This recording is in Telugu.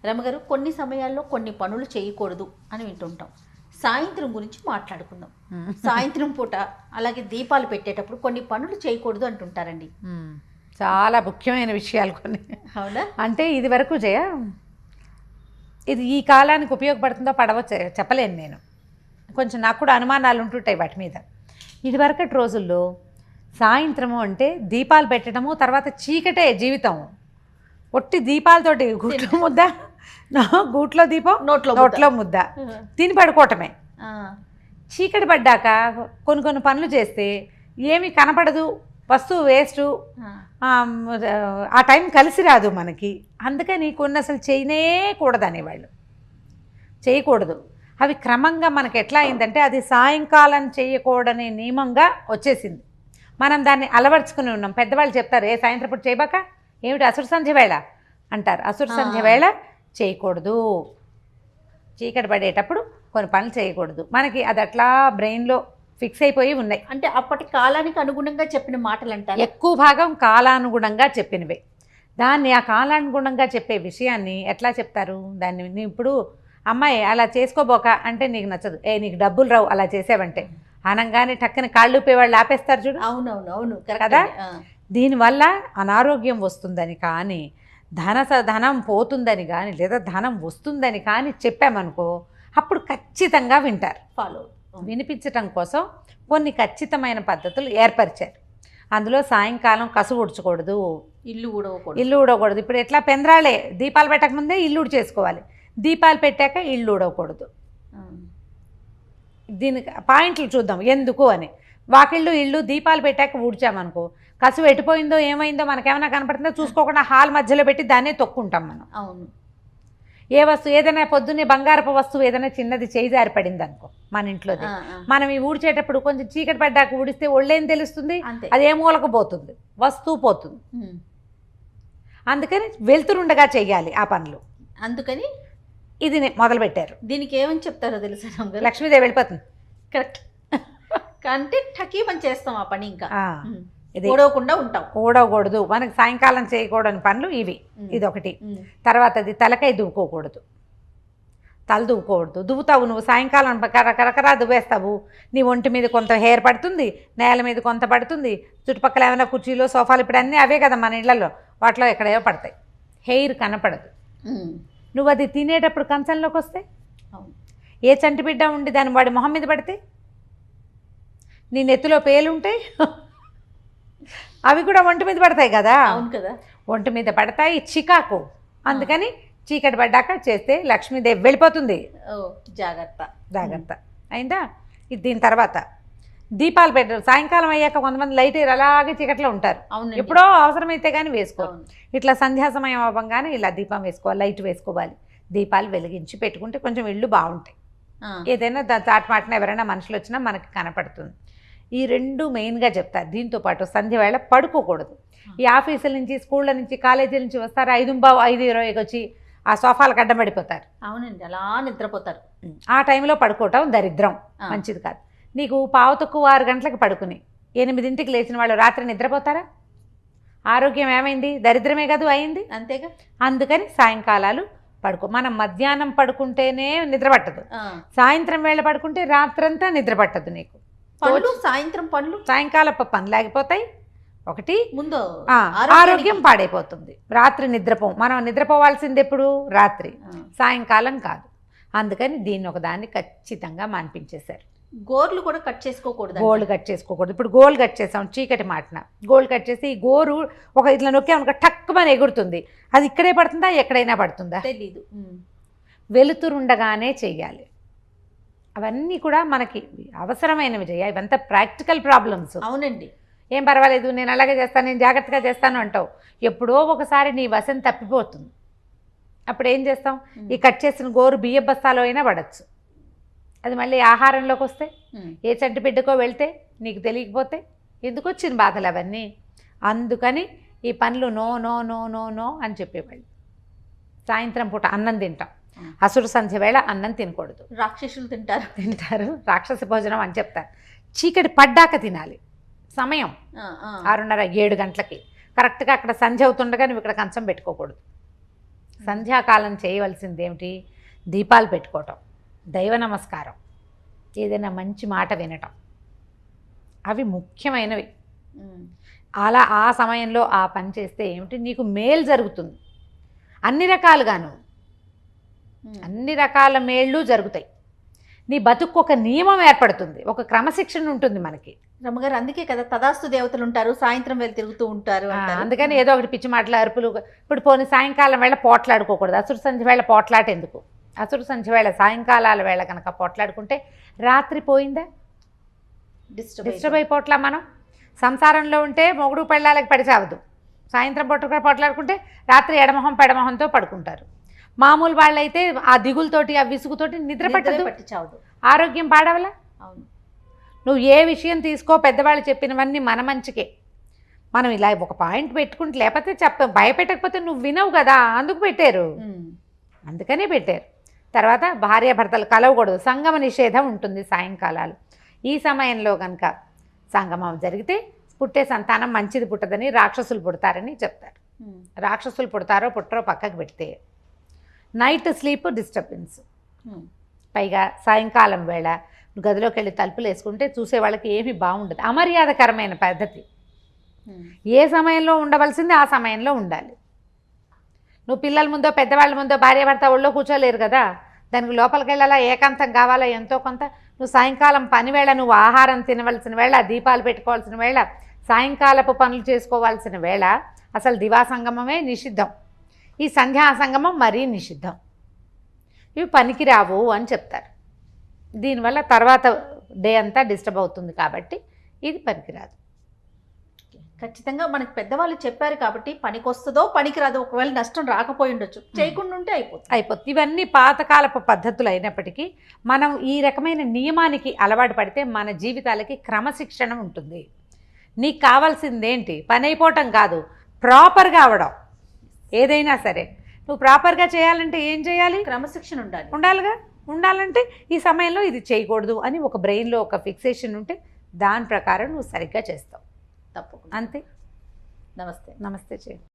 రమగారు కొన్ని సమయాల్లో కొన్ని పనులు చేయకూడదు అని వింటుంటాం. సాయంత్రం గురించి మాట్లాడుకుందాం. సాయంత్రం పూట అలాగే దీపాలు పెట్టేటప్పుడు కొన్ని పనులు చేయకూడదు అంటుంటారండి. చాలా ముఖ్యమైన విషయాలు కొన్ని. అవునా? అంటే ఇది వరకు ఇది ఈ కాలానికి ఉపయోగపడుతుందో పడవచ్చో చెప్పలేను నేను. కొంచెం నాకు కూడా అనుమానాలు ఉంటుంటాయి వాటి మీద. ఇదివరకటి రోజుల్లో సాయంత్రము అంటే దీపాలు పెట్టడము, తర్వాత చీకటే జీవితం. ఒట్టి దీపాలతోటి గూట్లో ముద్ద, గూట్లో దీపం, నోట్లో ముద్ద తిని పడుకోవటమే. చీకటి పడ్డాక కొన్ని పనులు చేస్తే ఏమీ కనపడదు, వస్తువు వేస్టు, ఆ టైం కలిసి రాదు మనకి. అందుకని కొన్ని అసలు చేయకూడదు అనేవాళ్ళు. చేయకూడదు. అవి క్రమంగా మనకి ఎట్లా అయిందంటే అది సాయంకాలం చేయకూడని నియమంగా వచ్చేసింది. మనం దాన్ని అలవర్చుకుని ఉన్నాం. పెద్దవాళ్ళు చెప్తారు, ఏ సాయంత్రం పూట చేయబాక, ఏమిటి అసురు సంధ్య వేళ అంటారు. అసురు సంధ్య వేళ చేయకూడదు. చీకటి పడేటప్పుడు కొన్ని పనులు చేయకూడదు. మనకి అది అట్లా బ్రెయిన్లో ఫిక్స్ అయిపోయి ఉన్నాయి. అంటే అప్పటి కాలానికి అనుగుణంగా చెప్పిన మాటలు అంటారు. ఎక్కువ భాగం కాలానుగుణంగా చెప్పినవే. దాన్ని ఆ కాలానుగుణంగా చెప్పే విషయాన్ని ఎట్లా చెప్తారు? దాన్ని ఇప్పుడు అమ్మాయి అలా చేసుకోబోక అంటే నీకు నచ్చదు, నీకు డబ్బులు రావు అలా చేసావంటే అనగానే టక్కన కాళ్ళు ఊపేవాళ్ళు ఆపేస్తారు చూడు. అవునవును కదా. దీనివల్ల అనారోగ్యం వస్తుందని కానీ, ధనం పోతుందని కానీ, లేదా ధనం వస్తుందని కానీ చెప్పామనుకో, అప్పుడు ఖచ్చితంగా వింటారు. ఫాలో వినిపించటం కోసం కొన్ని ఖచ్చితమైన పద్ధతులు ఏర్పరిచారు. అందులో సాయంకాలం కసు ఊడ్చకూడదు, ఇల్లు ఊడకూడదు. ఇప్పుడు ఎట్లా పెందరాళే దీపాలు పెట్టకముందే ఇల్లు ఊడ్చేసుకోవాలి, దీపాలు పెట్టాక ఇల్లు ఊడకూడదు. దీనికి పాయింట్లు చూద్దాం ఎందుకు అని. వాకిళ్ళు ఇల్లు దీపాలు పెట్టాక ఊడ్చామనుకో, కసు ఎట్టిపోయిందో ఏమైందో మనకేమైనా కనపడుతుందో చూసుకోకుండా హాల్ మధ్యలో పెట్టి దాన్నే తొక్కుంటాం మనం. అవును. ఏ వస్తువు ఏదైనా పొద్దున్నే బంగారపు వస్తువు ఏదైనా చిన్నది చేయి జారి పడింది అనుకో మన ఇంట్లోది, మనం ఈ ఊడ్చేటప్పుడు కొంచెం చీకటి పడ్డాక ఊడిస్తే ఒళ్ళేం తెలుస్తుంది, అది ఏ మూలకు పోతుంది, వస్తువు పోతుంది. అందుకని వెళ్తురుండగా చెయ్యాలి ఆ పనులు. అందుకని ఇది మొదలుపెట్టారు. దీనికి ఏమని చెప్తారో తెలుసా? లక్ష్మీదేవి వెళ్ళిపోతుంది. కరెక్ట్. అంటే టకీమని చేస్తాం ఆ పని, ఇంకా ఊడవకుండా ఉంటాం. ఊడవకూడదు. మనకి సాయంకాలం చేయకూడని పనులు ఇవి. ఇదొకటి. తర్వాత అది తలకాయ దువ్వుకోకూడదు, తల దువ్వుకోకూడదు. దువ్వుతావు నువ్వు సాయంకాలం కరకరా దువ్వేస్తావు, నీ ఒంటి మీద కొంత హెయిర్ పడుతుంది, నేల మీద కొంత పడుతుంది, చుట్టుపక్కల ఏమైనా కుర్చీలు సోఫాలు ఇప్పుడు అన్నీ అవే కదా మన ఇళ్లలో, వాటిలో ఎక్కడేవో పడతాయి, హెయిర్ కనపడదు. నువ్వు అది తినేటప్పుడు కంచంలోకి వస్తే, ఏ చంటి బిడ్డ ఉండి దాని వాడి మొహం మీద పడితే, నీ నెత్తిలో పేలుంటాయి, అవి కూడా ఒంటి మీద పడతాయి కదా. అవును కదా, ఒంటి మీద పడతాయి, చికాకు. అందుకని చీకటి పడ్డాక చేస్తే లక్ష్మీదేవి వెళ్ళిపోతుంది. జాగ్రత్త అయిందా. ఇది దీని తర్వాత దీపాలు పెట్టారు. సాయంకాలం అయ్యాక కొంతమంది లైట్ అలాగే చీకట్లో ఉంటారు. ఎప్పుడో అవసరమైతే కానీ వేసుకోవాలి. ఇట్లా సంధ్యా సమయం అవ్వగానే ఇలా దీపం వేసుకోవాలి, లైట్ వేసుకోవాలి. దీపాలు వెలిగించి పెట్టుకుంటే కొంచెం ఇళ్ళు బాగుంటాయి. ఏదైనా చాటమాటన ఎవరైనా మనుషులు వచ్చినా మనకి కనపడుతుంది. ఈ రెండు మెయిన్గా చెప్తారు. దీంతోపాటు సంధ్య వేళ పడుకోకూడదు. ఈ ఆఫీసుల నుంచి, స్కూళ్ళ నుంచి, కాలేజీల నుంచి వస్తారు, 5:20 వచ్చి ఆ సోఫాలకు అడ్డం పడిపోతారు. అవునండి, అలా నిద్రపోతారు. ఆ టైంలో పడుకోవటం దరిద్రం, మంచిది కాదు. నీకు 6 గంటలకు పడుకుని 8ంటికి లేచిన వాళ్ళు రాత్రి నిద్రపోతారా? ఆరోగ్యం ఏమైంది? దరిద్రమే కాదు అయింది. అంతేగా. అందుకని సాయంకాలాలు పడుకో. మనం మధ్యాహ్నం పడుకుంటేనే నిద్ర పట్టదు, సాయంత్రం వేళ పడుకుంటే రాత్రంతా నిద్ర పట్టదు నీకు. సాయంకాల పనులు ఆగిపోతాయి. ఒకటి ముందు ఆరోగ్యం పాడైపోతుంది. రాత్రి నిద్రపోం. మనం నిద్రపోవాల్సింది ఎప్పుడు? రాత్రి, సాయంకాలం కాదు. అందుకని దీన్ని ఒకదాన్ని ఖచ్చితంగా మాన్పించేశారు. గోర్లు కూడా కట్ చేసుకోకూడదు. గోల్డ్ కట్ చేసుకోకూడదు. ఇప్పుడు గోల్ కట్ చేసాం చీకటి మాటన, గోల్డ్ కట్ చేసి ఈ గోరు ఒక ఇట్లా నొక్కామనుకో టక్కుమని ఎగురుతుంది. అది ఇక్కడే పడుతుందా ఎక్కడైనా పడుతుందా తెలీదు. వెలుతురుండగానే చెయ్యాలి. అవన్నీ కూడా మనకి అవసరమైనవి చేయాలి. ఇవంతా ప్రాక్టికల్ ప్రాబ్లమ్స్. అవునండి. ఏం పర్వాలేదు, నేను అలాగే చేస్తాను, నేను జాగ్రత్తగా చేస్తాను అంటావు. ఎప్పుడో ఒకసారి నీ వశం తప్పిపోతుంది. అప్పుడు ఏం చేస్తాం? ఈ కట్ చేసిన గోరు బియ్య బస్తాలో అయినా పడచ్చు. అది మళ్ళీ ఆహారంలోకి వస్తే, ఏ చంటి బిడ్డకో వెళ్తే, నీకు తెలియకపోతే ఎందుకు వచ్చిన బాధలు అవన్నీ. అందుకని ఈ పనులు no no no no no అని చెప్పేవాళ్ళు. సాయంత్రం పూట అన్నం తింటాం, అసురు సంధ్య వేళ అన్నం తినకూడదు. రాక్షసులు తింటారు, రాక్షస భోజనం అని చెప్తారు. చీకటి పడ్డాక తినాలి. సమయం 6:30, 7 గంటలకి కరెక్ట్గా అక్కడ సంధ్య అవుతుండగా నువ్వు ఇక్కడ కంచం పెట్టుకోకూడదు. సంధ్యాకాలం చేయవలసింది ఏమిటి? దీపాలు పెట్టుకోవటం, దైవ నమస్కారం, ఏదైనా మంచి మాట వినటం, అవి ముఖ్యమైనవి. అలా ఆ సమయంలో ఆ పని చేస్తే ఏమిటి, నీకు మేలు జరుగుతుంది. అన్ని రకాలుగాను అన్ని రకాల మేళ్ళు జరుగుతాయి. నీ బతుకు ఒక నియమం ఏర్పడుతుంది, ఒక క్రమశిక్షణ ఉంటుంది మనకి. రమ్మగారు అందుకే కదా తదాస్తు దేవతలు ఉంటారు, సాయంత్రం వెళ్ళి తిరుగుతూ ఉంటారు అంటారు. అందుకని ఏదో ఒకటి పిచ్చి మాటలు, అరుపులు. ఇప్పుడు పోనీ సాయంకాలం వేళ పోట్లాడుకోకూడదు. అసురు సంధ్య వేళ పోట్లాట ఎందుకు? అసురు సంధ్య వేళ సాయంకాలాల వేళ కనుక పోట్లాడుకుంటే రాత్రి పోయిందా? డిస్టర్బ్ అయిపోట్లా. మనం సంసారంలో ఉంటే మొగుడు పెళ్ళాలకి పడి చావదు. సాయంత్రం పూట కూడా పోట్లాడుకుంటే రాత్రి ఎడమొహం పెడమొహంతో పడుకుంటారు. మామూలు వాళ్ళైతే ఆ దిగులతోటి ఆ విసుగుతోటి నిద్ర పట్టి చావదు. ఆరోగ్యం పాడవలా? అవును. నువ్వు ఏ విషయం తీసుకో, పెద్దవాళ్ళు చెప్పినవన్నీ మన మంచికే. మనం ఇలా ఒక పాయింట్ పెట్టుకుంటే, లేకపోతే భయపెట్టకపోతే నువ్వు వినవు కదా, అందుకు పెట్టారు. అందుకనే పెట్టారు. తర్వాత భార్యాభర్తలు కలవకూడదు, సంగమ నిషేధం ఉంటుంది సాయంకాలాలు. ఈ సమయంలో కనుక సంగమం జరిగితే పుట్టే సంతానం మంచిది పుట్టదని, రాక్షసులు పుడతారని చెప్తారు. రాక్షసులు పుడతారో పుట్టరో పక్కకు పెడితే నైట్ స్లీప్ డిస్టర్బెన్స్. పైగా సాయంకాలం వేళ గదిలోకి వెళ్ళి తలుపులు వేసుకుంటే చూసే వాళ్ళకి ఏమీ బాగుండదు. అమర్యాదకరమైన పద్ధతి. ఏ సమయంలో ఉండవలసింది ఆ సమయంలో ఉండాలి. నువ్వు పిల్లల ముందో పెద్దవాళ్ళ ముందో భార్యాభర్త ఒళ్ళో కూర్చోలేరు కదా, దానికి లోపలికి వెళ్ళాలా, ఏకాంతం కావాలా ఎంతో కొంత. నువ్వు సాయంకాలం పనివేళ, నువ్వు ఆహారం తినవలసిన వేళ, దీపాలు పెట్టుకోవాల్సిన వేళ, సాయంకాలపు పనులు చేసుకోవాల్సిన వేళ, అసలు దివా సంగమమే నిషిద్ధం. ఈ సంధ్యా సంగమం మరీ నిషిద్ధం. ఇవి పనికిరావు అని చెప్తారు. దీనివల్ల తర్వాత డే అంతా డిస్టర్బ్ అవుతుంది కాబట్టి ఇది పనికిరాదు. ఖచ్చితంగా మనకి పెద్దవాళ్ళు చెప్పారు కాబట్టి పనికొస్తుందో పనికిరాదో, ఒకవేళ నష్టం రాకపోయి ఉండొచ్చు, చేయకుండా ఉంటే అయిపోతుంది. ఇవన్నీ పాతకాలపు పద్ధతులు అయినప్పటికీ మనం ఈ రకమైన నియమానికి అలవాటు పడితే మన జీవితాలకి క్రమశిక్షణ ఉంటుంది. నీకు కావాల్సిందేంటి? పని అయిపోవటం కాదు, ప్రాపర్గా అవడం. ఏదైనా సరే నువ్వు ప్రాపర్గా చేయాలంటే ఏం చేయాలి? క్రమశిక్షణ ఉండాలంటే ఈ సమయంలో ఇది చేయకూడదు అని ఒక బ్రెయిన్లో ఒక ఫిక్సేషన్ ఉంటే దాని ప్రకారం నువ్వు సరిగ్గా చేస్తావు. తప్పకుండా. అంతే. నమస్తే. నమస్తే చేయండి.